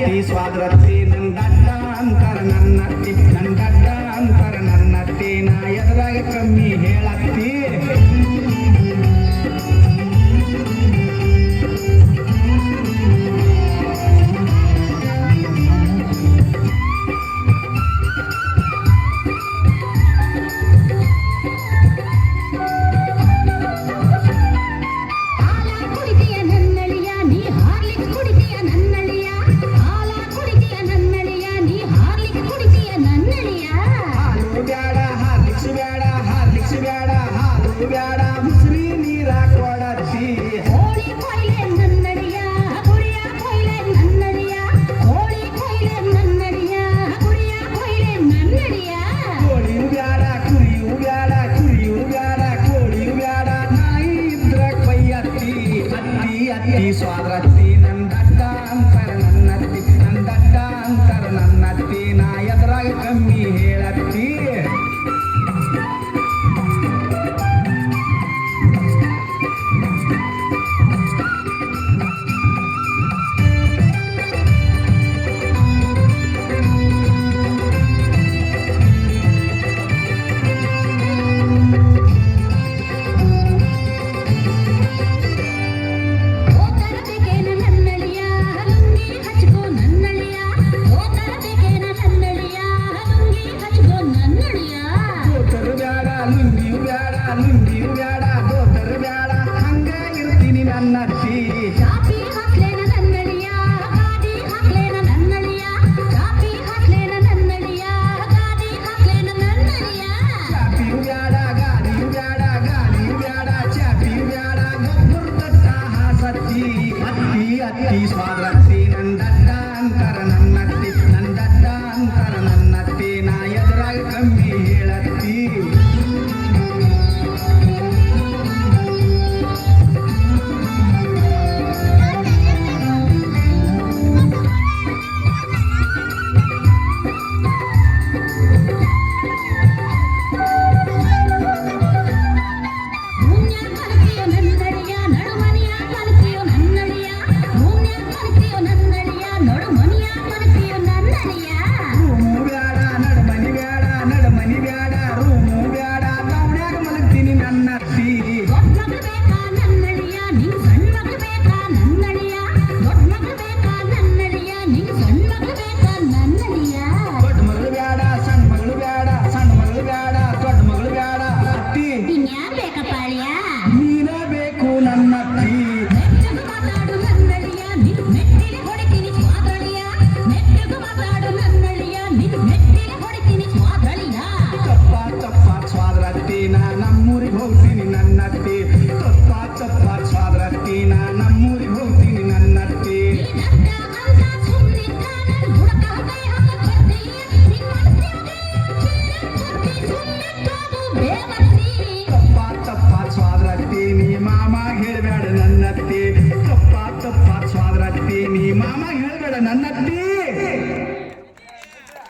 ಅತ್ತಿ ಸ್ವಾದ್ರತ್ತಿ ನಂದಡ್ಡ ಅಂತಾರ ನನ್ನತ್ತಿ ನಂದಡ್ಡ ಅಂತಾರ ನನ್ನತ್ತಿ ನಾ ಎದ್ರಾಗ ಕಮ್ಮಿ ಹೇಳತ್ತಿ ಬ್ಯಾಡ ಮುಸ್ರಿ ನೀರ ಕೊಡತ್ತಿ ಕೋಳಿ ಕೊಯ್ಲೆ ನನ್ನಡಿಯ ಕುರಿಯ ಕೊಯ್ಲೆ ನನ್ನಡಿಯ ಕೋಳಿ ಕೊಯ್ಲೆ ನನ್ನಡಿಯ ಕುರಿಯ ಕೊಯ್ಲೆ ನನ್ನಡಿಯ ಕೋಳಿಯು ಬ್ಯಾಡ ಕುರಿಯು ಬ್ಯಾಡ ಕುರಿಯು ಬ್ಯಾಡ ಕೋಳಿಯು ಬ್ಯಾಡ ನಾಯಿ ಇದ್ರ ಕೊಯ್ಯತ್ತಿ ಅತ್ತಿ ಅತ್ತಿ ಸ್ವಾದ್ರತ್ತಿ ನಂದಡ್ಡ ಅಂತಾರ ನನ್ನತ್ತಿ ನಂದಡ್ಡ ಅಂತಾರ ನನ್ನತ್ತಿ ನಾ ಎದ್ರಾಗ ಕಮ್ಮಿ ಹೇಳತ್ತಿ ಲುಂಗಿಯು ಬ್ಯಾಡ ದೋತರ ಬ್ಯಾಡ ಹಂಗ ಇರ್ತೀನಿ ನನ್ನತ್ತಿ ಚಾಪಿ ಹಾಕ್ಲೇನ ನನ್ನಡಿಯ ಗಾದಿ ಹಾಕ್ಲೇನ ನನ್ನಡಿಯ ಚಾಪಿ ಹಾಕ್ಲೇನ ನನ್ನಡಿಯ ಗಾದಿ ಹಾಕ್ಲೇನ ನನ್ನಡಿಯ ಚಾಪಿಯು ಬ್ಯಾಡ ಗಾದಿಯು ಬ್ಯಾಡ ಗಾದಿಯು ಬ್ಯಾಡ ಚಾಪಿಯು ಬ್ಯಾಡ ಗೊಬ್ಬರ ತಟ್ಟ ಹಾಸತ್ತಿ ಅತ್ತಿ ಅತ್ತಿ ಸ್ವಾದ್ರತ್ತಿ ನಂದಡ್ಡ ಅಂತಾರ ನನ್ನತ್ತಿ ನಂದಡ್ಡ ಅಂತಾರ ನನ್ನತ್ತಿ ನಾ ಎದ್ರಾಗ ಕಮ್ಮಿ ಹೇಳತ್ತಿ ನಮ್ಮೂರಿಗೆ ಹೋಗ್ತೀನಿ ನನ್ನತ್ತಿ ತಪ್ಪ ಸ್ವಾದ್ರತ್ತಿ ನಮ್ಮೂರಿಗೆ ಹೋಗ್ತೀನಿ ನನ್ನತ್ತಿ ತಪ್ಪ ಸ್ವಾದ್ರತ್ತಿ ನೀ ಮಾಮ ಹೇಳ್ಬೇಡ ನನ್ನತ್ತಿ ತಪ್ಪ ಸ್ವಾದ್ರತ್ತಿ ನೀ ಮಾಮ ಹೇಳ್ಬೇಡ ನನ್ನತ್ತಿ